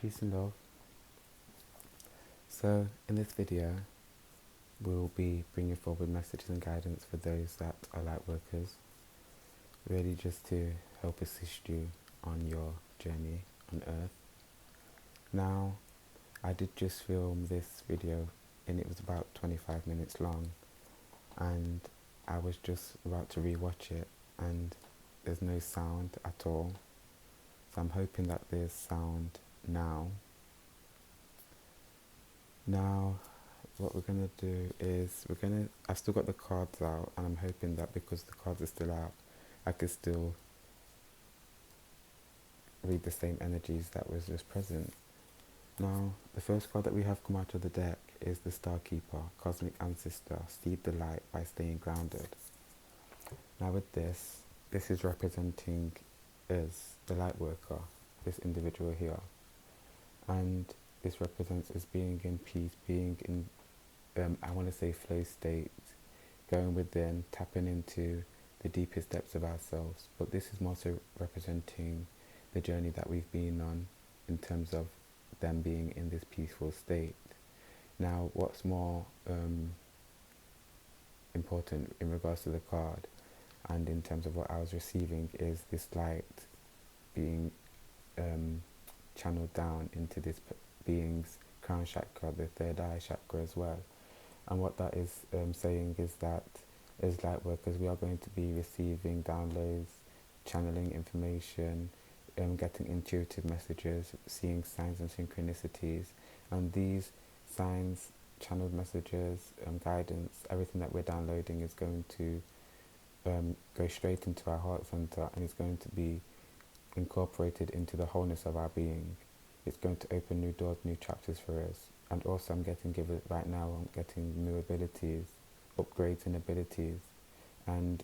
Peace and love. So in this video we'll be bringing forward messages and guidance for those that are light workers, really just to help assist you on your journey on earth. Now, I did just film this video and it was about 25 minutes long, and I was just about to rewatch it and there's no sound at all, so I'm hoping that there's sound now. What we're going to do is I've still got the cards out, and I'm hoping that because the cards are still out, I could still read the same energies that was just present. Now, the first card that we have come out of the deck is the Star Keeper, Cosmic Ancestor, seed the light by staying grounded. Now with this is representing us, the light worker, this individual here. And this represents us being in peace, being in, I want to say flow state, going within, tapping into the deepest depths of ourselves. But this is more so representing the journey that we've been on in terms of them being in this peaceful state. Now, what's more important in regards to the card and in terms of what I was receiving is this light being channeled down into this being's crown chakra, the third eye chakra as well. And what that is saying is that as light workers, we are going to be receiving downloads, channeling information, getting intuitive messages, seeing signs and synchronicities, and these signs, channeled messages, guidance, everything that we're downloading is going to go straight into our heart center, and is going to be incorporated into the wholeness of our being. It's going to open new doors, new chapters for us. And also I'm getting new abilities, upgrades in abilities, and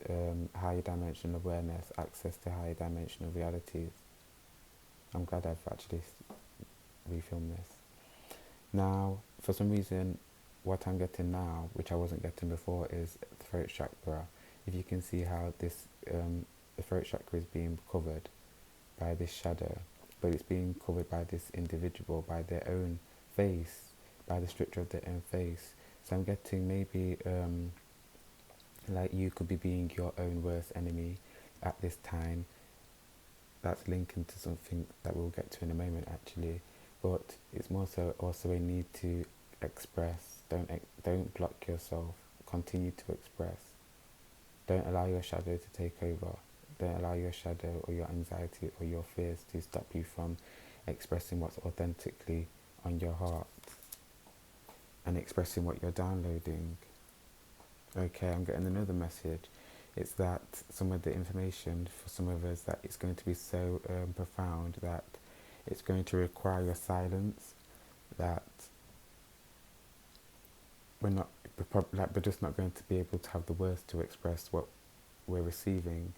higher dimensional awareness, access to higher dimensional realities. I'm glad I've actually refilmed this. Now, for some reason, what I'm getting now, which I wasn't getting before, is throat chakra. If you can see how this, the throat chakra is being covered by this shadow, but it's being covered by this individual, by their own face, by the structure of their own face. So I'm getting maybe like you could be being your own worst enemy at this time. That's linking to something that we'll get to in a moment actually, but it's more so also a need to express. Don't block yourself, continue to express. Don't allow your shadow to take over. Don't allow your shadow or your anxiety or your fears to stop you from expressing what's authentically on your heart and expressing what you're downloading. Okay, I'm getting another message. It's that some of the information for some of us, that it's going to be so profound that it's going to require your silence, that we're just not going to be able to have the words to express what we're receiving.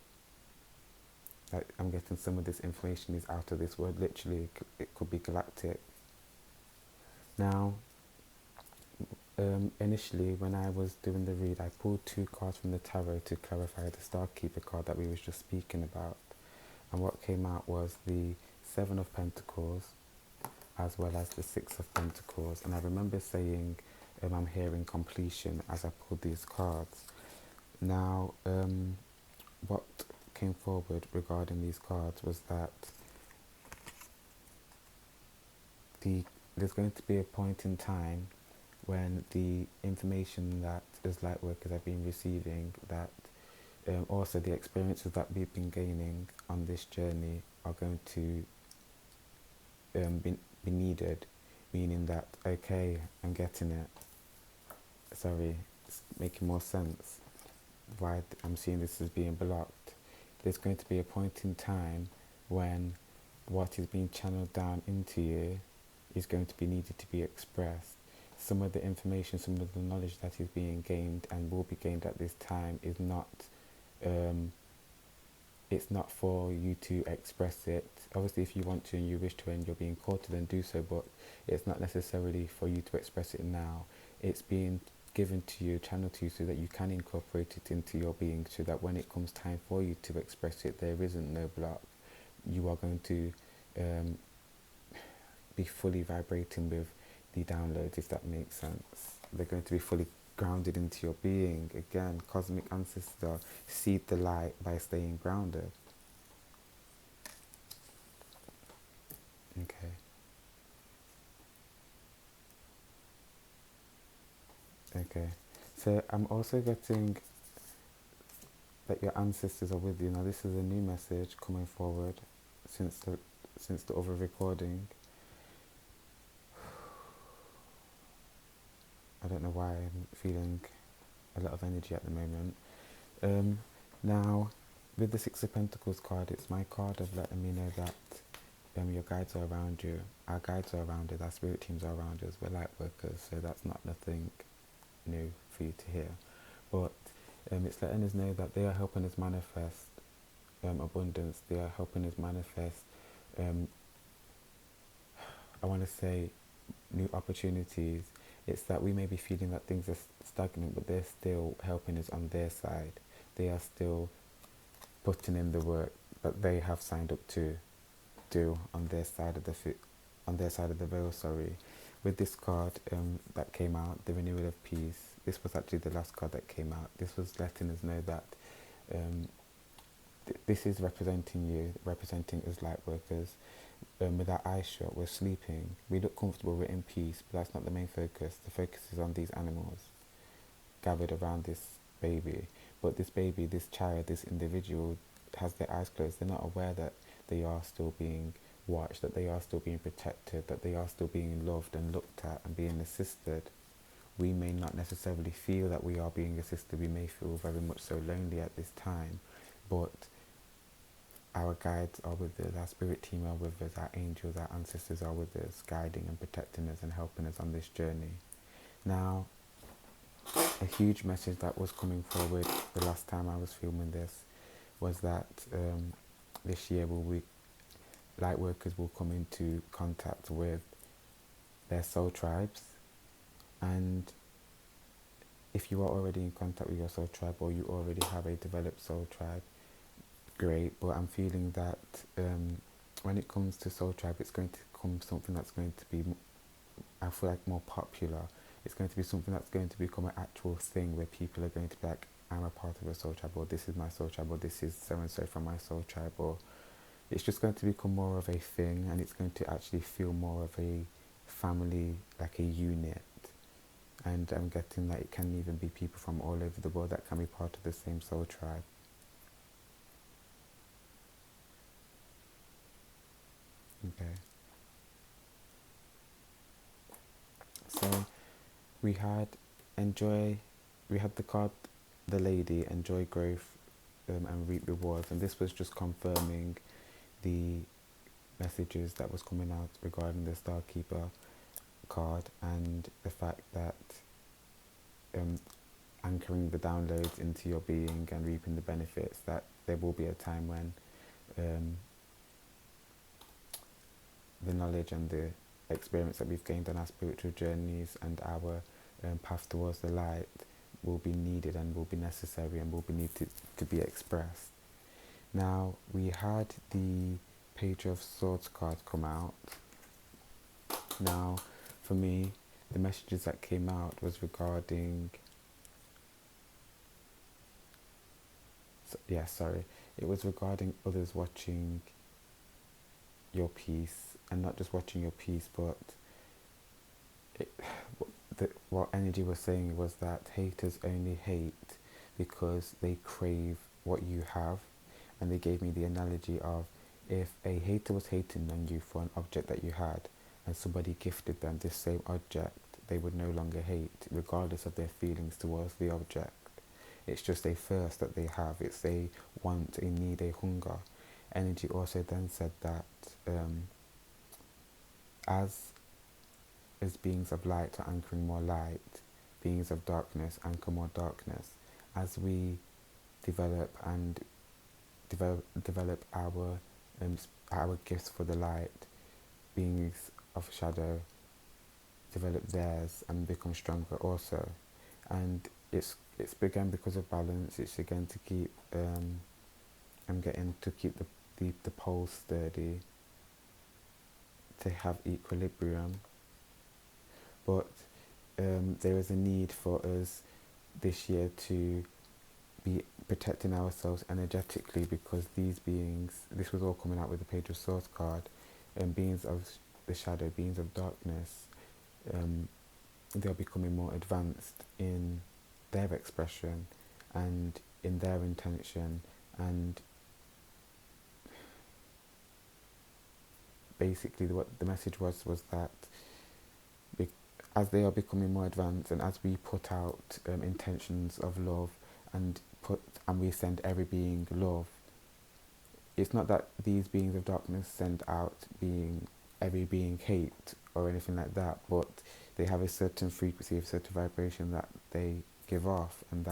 I'm getting some of this information is out of this world, literally. It could be galactic. Now, initially when I was doing the read, I pulled 2 cards from the tarot to clarify the Star Keeper card that we was just speaking about, and what came out was the 7 of Pentacles as well as the 6 of Pentacles. And I remember saying I'm hearing completion as I pulled these cards. Now, what came forward regarding these cards was that there's going to be a point in time when the information that as light workers have been receiving, that also the experiences that we've been gaining on this journey are going to be needed, meaning that, okay, I'm getting it. Sorry, it's making more sense why I'm seeing this as being blocked. There's going to be a point in time when what is being channeled down into you is going to be needed to be expressed. Some of the information, some of the knowledge that is being gained and will be gained at this time is not, it's not for you to express it. Obviously, if you want to and you wish to and you're being called to, then do so, but it's not necessarily for you to express it now. It's being given to you, channeled to you, so that you can incorporate it into your being, so that when it comes time for you to express it, there isn't no block. You are going to be fully vibrating with the downloads, if that makes sense. They're going to be fully grounded into your being. Again, cosmic ancestor, seed the light by staying grounded. Okay. Okay. So I'm also getting that your ancestors are with you. Now this is a new message coming forward since the other recording. I don't know why I'm feeling a lot of energy at the moment. Now, with the Six of Pentacles card, it's my card of letting me know that your guides are around you. Our guides are around us. Our spirit teams are around us. We're light workers, so that's not nothing new for you to hear. But it's letting us know that they are helping us manifest abundance. They are helping us manifest, I want to say, new opportunities. It's that we may be feeling that things are stagnant, but they're still helping us on their side. They are still putting in the work that they have signed up to do on their side of the veil. Sorry, with this card that came out, the renewal of peace. This was actually the last card that came out. This was letting us know that this is representing you, representing us light workers. With our eyes shut, we're sleeping. We look comfortable, we're in peace, but that's not the main focus. The focus is on these animals gathered around this baby. But this baby, this child, this individual has their eyes closed. They're not aware that they are still being watched, that they are still being protected, that they are still being loved and looked at and being assisted. We may not necessarily feel that we are being assisted. We may feel very much so lonely at this time, but our guides are with us, our spirit team are with us, our angels, our ancestors are with us, guiding and protecting us and helping us on this journey. Now, a huge message that was coming forward the last time I was filming this was that this year light workers will come into contact with their soul tribes. And if you are already in contact with your soul tribe, or you already have a developed soul tribe, great. But I'm feeling that when it comes to soul tribe, it's going to come something that's going to be, I feel like, more popular. It's going to be something that's going to become an actual thing where people are going to be like, I'm a part of a soul tribe, or this is my soul tribe, or this is so and so from my soul tribe, or it's just going to become more of a thing, and it's going to actually feel more of a family, like a unit. And I'm getting that it can even be people from all over the world that can be part of the same soul tribe. Okay. So we had the card, the lady, enjoy growth and reap rewards. And this was just confirming the messages that was coming out regarding the Starkeeper card, and the fact that anchoring the downloads into your being and reaping the benefits, that there will be a time when the knowledge and the experience that we've gained on our spiritual journeys and our path towards the light will be needed and will be necessary and will be needed to be expressed. Now, we had the Page of Swords card come out. Now, for me, the messages that came out was regarding, it was regarding others watching your piece, and not just watching your piece, but what energy was saying was that haters only hate because they crave what you have. And they gave me the analogy of, if a hater was hating on you for an object that you had, and somebody gifted them this same object, they would no longer hate, regardless of their feelings towards the object. It's just a thirst that they have. It's a want, a need, a hunger. Energy also then said that as beings of light are anchoring more light, beings of darkness anchor more darkness. As we develop our gifts for the light, beings of shadow develop theirs and become stronger also. And it's again because of balance. It's again to keep I'm getting to keep the poles sturdy, to have equilibrium, but there is a need for us this year to be protecting ourselves energetically, because these beings, this was all coming out with the Page of Swords card, beings of the shadow, beings of darkness, they're becoming more advanced in their expression and in their intention, and basically what the message was that as they are becoming more advanced, and as we put out intentions of love, and we send every being love, it's not that these beings of darkness send out every being hate or anything like that, but they have a certain frequency, a certain vibration that they give off, and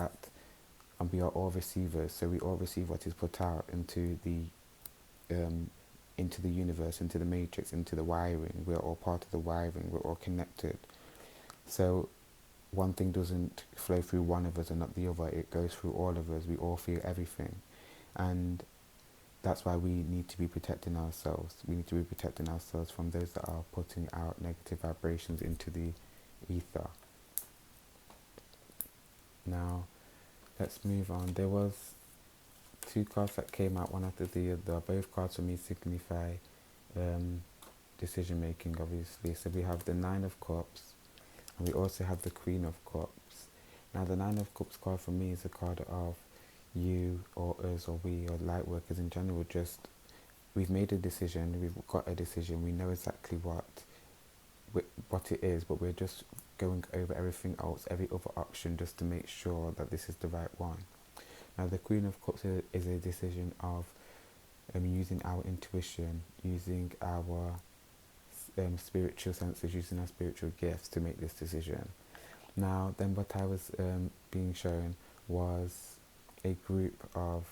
we are all receivers, so we all receive what is put out into the universe, into the matrix, into the wiring. We're all part of the wiring, we're all connected. So one thing doesn't flow through one of us and not the other, it goes through all of us, we all feel everything. And that's why we need to be protecting ourselves. We need to be protecting ourselves from those that are putting out negative vibrations into the ether. Now, let's move on. There was 2 cards that came out, one after the other. Both cards for me signify decision making, obviously. So we have the 9 of Cups, and we also have the Queen of Cups. Now, the 9 of Cups card for me is a card of you or us or we or light workers in general. Just, we've made a decision, we've got a decision, we know exactly what it is, but we're just going over everything else, every other option, just to make sure that this is the right one. Now, the Queen of Cups is a decision of using our intuition, using our spiritual senses, using our spiritual gifts to make this decision. Now, then what I was being shown was a group of...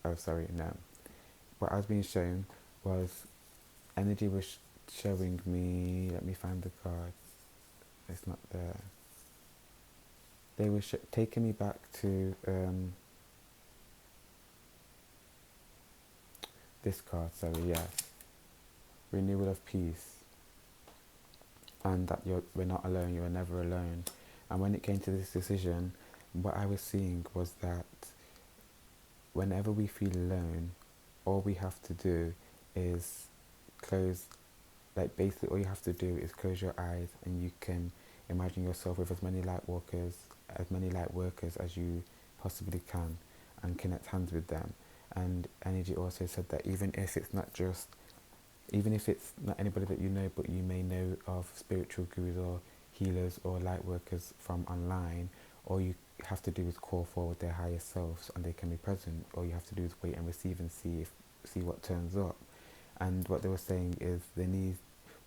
What I was being shown was energy was showing me... Let me find the card. It's not there. They were taking me back to this card, yes. Renewal of peace. And that we're not alone, you're never alone. And when it came to this decision, what I was seeing was that whenever we feel alone, all we have to do is basically all you have to do is close your eyes, and you can imagine yourself with as many light workers as you possibly can, and connect hands with them. And energy also said that even if it's not anybody that you know, but you may know of spiritual gurus or healers or light workers from online, all you have to do is call forward their higher selves, and they can be present. All you have to do is wait and receive and see what turns up. And what they were saying is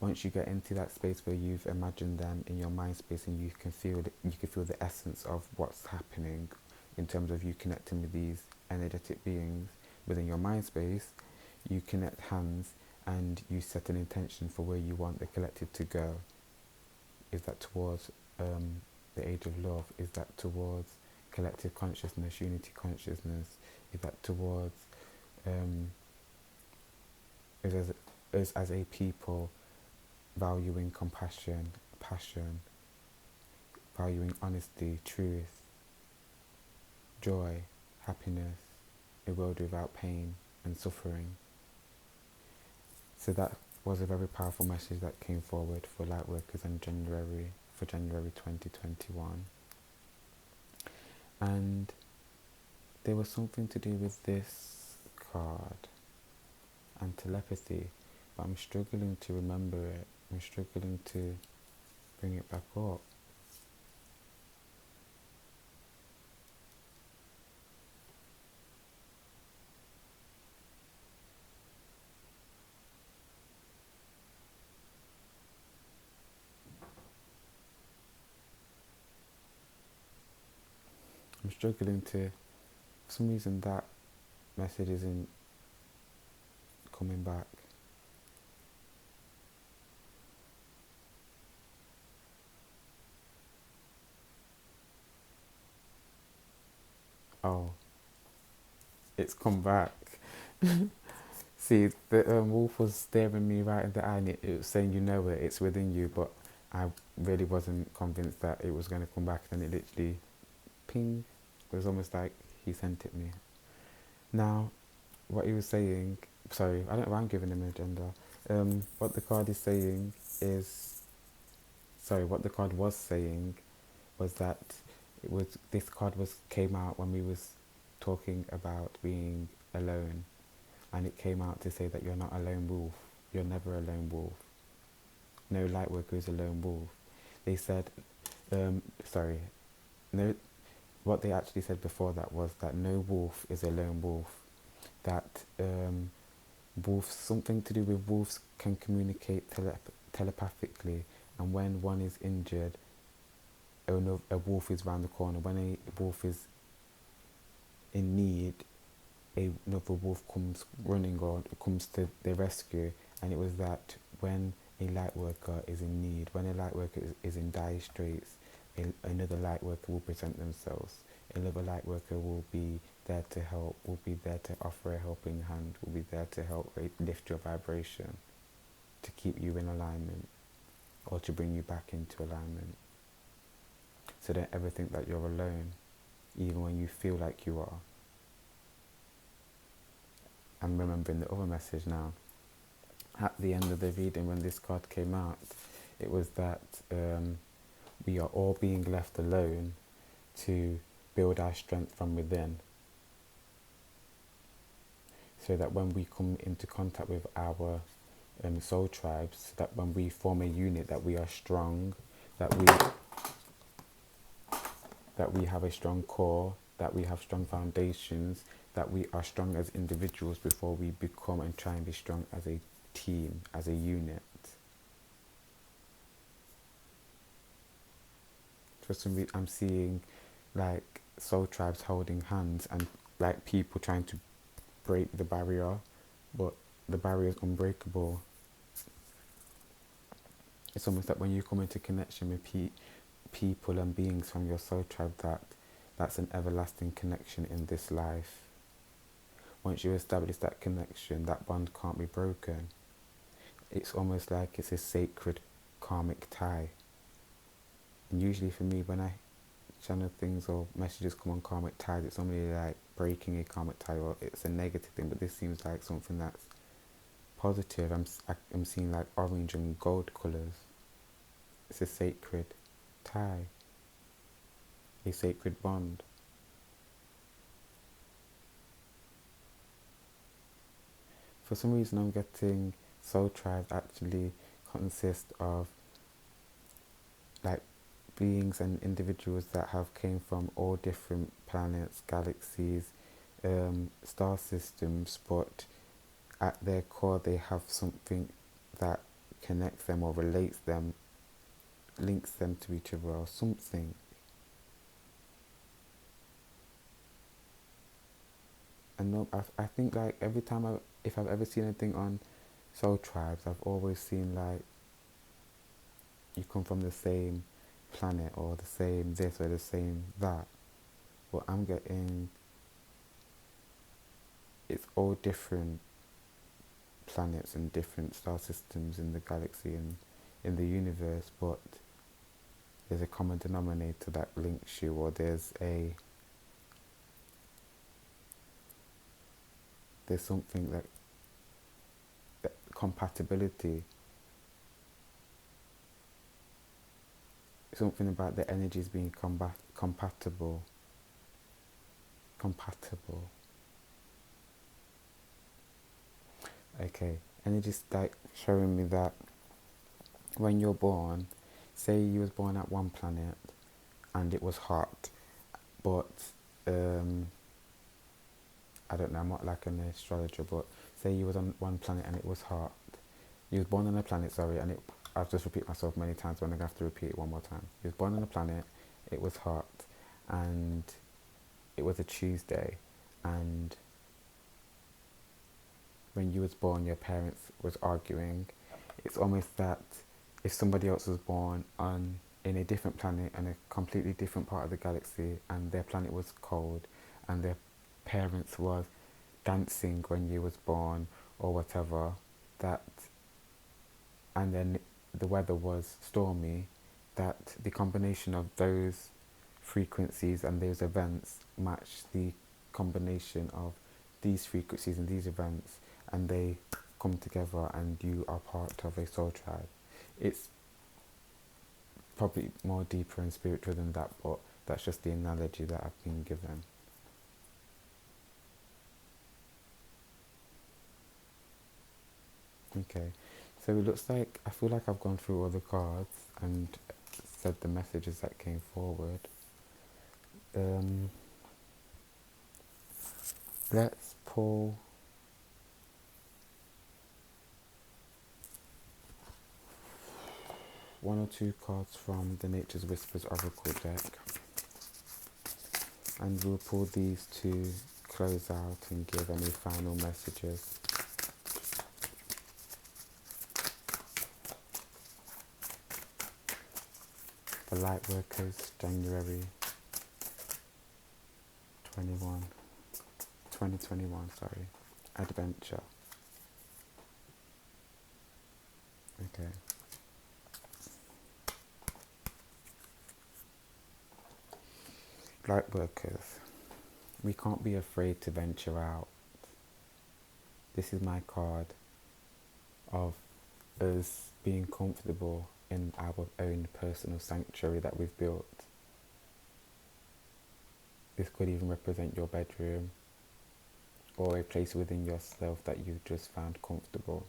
once you get into that space where you've imagined them in your mind space, and you can feel the essence of what's happening in terms of you connecting with these energetic beings within your mind space, you connect hands and you set an intention for where you want the collective to go. Is that towards the age of love? Is that towards collective consciousness, unity consciousness? Is that towards us as a people valuing compassion, passion, valuing honesty, truth, joy, happiness, a world without pain and suffering? So that was a very powerful message that came forward for Lightworkers in January 2021. And there was something to do with this card and telepathy, but I'm struggling to remember it. I'm struggling to bring it back up. I'm struggling to, for some reason that message isn't coming back. Oh, it's come back. See, the wolf was staring me right in the eye, and it was saying, "You know it, it's within you." But I really wasn't convinced that it was going to come back. And it literally, ping. It was almost like he sent it me. Now, what he was saying. Sorry, I don't know why I'm giving him an agenda. What the card is saying is, sorry, what the card was saying was that it was this card was came out when we was talking about being alone, and it came out to say that you're not a lone wolf. You're never a lone wolf. No lightworker is a lone wolf. They said, sorry, no. What they actually said before that was that no wolf is a lone wolf. That wolves, something to do with wolves can communicate telepathically, and when one is injured, a wolf is round the corner. When a wolf is in need, another wolf comes running or comes to their rescue. And it was that when a light worker is in need, when a light worker is in dire straits, another light worker will present themselves. Another light worker will be there to help, will be there to offer a helping hand, will be there to help lift your vibration, to keep you in alignment, or to bring you back into alignment. So don't ever think that you're alone, even when you feel like you are. I'm remembering the other message now. At the end of the reading, when this card came out, it was that we are all being left alone to build our strength from within. So that when we come into contact with our soul tribes, that when we form a unit, that we are strong, that we have a strong core, that we have strong foundations, that we are strong as individuals before we become and try and be strong as a team, as a unit. For some reason, I'm seeing like soul tribes holding hands and like people trying to break the barrier, but the barrier is unbreakable. It's almost like when you come into connection with people and beings from your soul tribe, that's an everlasting connection in this life. Once you establish that connection, that bond can't be broken. It's almost like it's a sacred karmic tie. And usually for me, when I channel things or messages come on karmic ties, it's normally like breaking a karmic tie, or it's a negative thing, but this seems like something that's positive. I'm seeing like orange and gold colours. It's a sacred tie, a sacred bond. For some reason, I'm getting soul tribes actually consist of like beings and individuals that have came from all different planets, galaxies, star systems, but at their core they have something that connects them or relates them, links them to each other or something. And no, I think like every time if I've ever seen anything on soul tribes, I've always seen like you come from the same planet or the same this or the same that. But I'm getting it's all different planets and different star systems in the galaxy and in the universe, but there's a common denominator that links you, or there's something that compatibility, something about the energies being compatible. Okay, energies like showing me that when you're born, say you was born at one planet and it was hot, but I don't know, I'm not like an astrologer, but say you was on one planet and it was hot. You was born on a planet, sorry, and I've just repeated myself many times, but I'm going to have to repeat it one more time. You was born on a planet, it was hot, and it was a Tuesday, and when you was born, your parents was arguing. It's almost that if somebody else was born in a different planet and a completely different part of the galaxy, and their planet was cold, and their parents was dancing when you was born or whatever, that, and then the weather was stormy, that the combination of those frequencies and those events match the combination of these frequencies and these events, and they come together and you are part of a soul tribe. It's probably more deeper and spiritual than that, but that's just the analogy that I've been given. Okay, so it looks like, I feel like I've gone through all the cards and said the messages that came forward. Let's pull one or two cards from the Nature's Whispers Oracle deck, and we'll pull these to close out and give any final messages. The LightWorkers, January 2021, sorry. Adventure. Okay. LightWorkers, we can't be afraid to venture out. This is my card of us being comfortable in our own personal sanctuary that we've built. This could even represent your bedroom or a place within yourself that you've just found comfortable.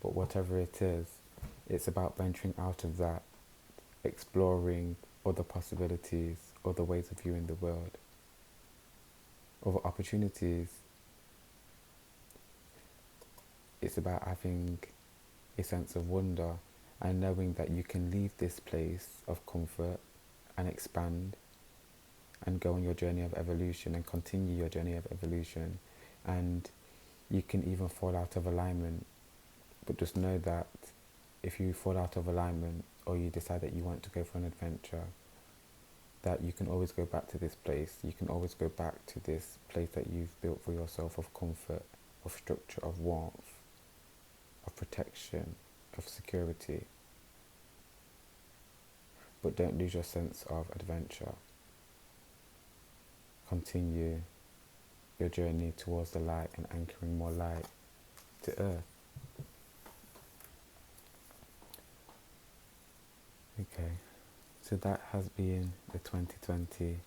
But whatever it is, it's about venturing out of that, exploring other possibilities, other ways of viewing the world, other opportunities. It's about having a sense of wonder and knowing that you can leave this place of comfort and expand and go on your journey of evolution and continue your journey of evolution. And you can even fall out of alignment, but just know that if you fall out of alignment or you decide that you want to go for an adventure, that you can always go back to this place. You can always go back to this place that you've built for yourself of comfort, of structure, of warmth, of protection, of security. But don't lose your sense of adventure. Continue your journey towards the light and anchoring more light to earth. Okay, so that has been the 2020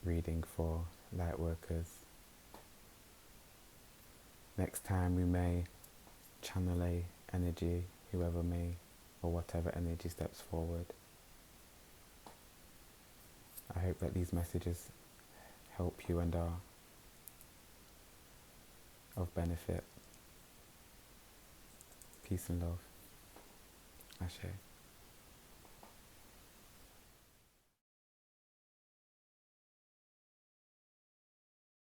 reading for LightWorkers. Next time we may channel a energy, whoever may, or whatever energy steps forward. I hope that these messages help you and are of benefit. Peace and love. Ashe.